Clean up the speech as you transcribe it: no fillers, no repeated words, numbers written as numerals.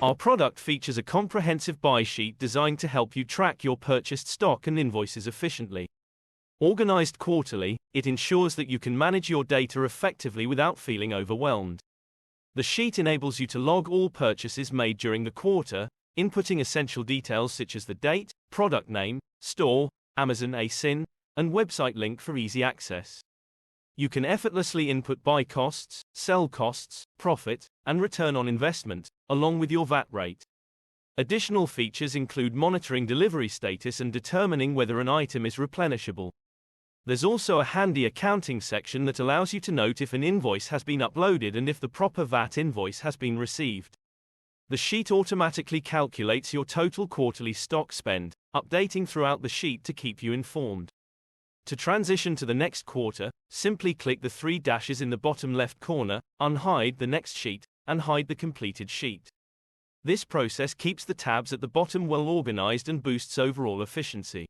Our product features a comprehensive buy sheet designed to help you track your purchased stock and invoices efficiently. Organized quarterly, it ensures that you can manage your data effectively without feeling overwhelmed. The sheet enables you to log all purchases made during the quarter, inputting essential details such as the date, product name, store, Amazon ASIN, and website link for easy access. You can effortlessly input buy costs, sell costs, profit, and return on investment, along with your VAT rate. Additional features include monitoring delivery status and determining whether an item is replenishable. There's also a handy accounting section that allows you to note if an invoice has been uploaded and if the proper VAT invoice has been received. The sheet automatically calculates your total quarterly stock spend, updating throughout the sheet to keep you informed. To transition to the next quarter, simply click the three dashes in the bottom left corner, unhide the next sheet, and hide the completed sheet. This process keeps the tabs at the bottom well organized and boosts overall efficiency.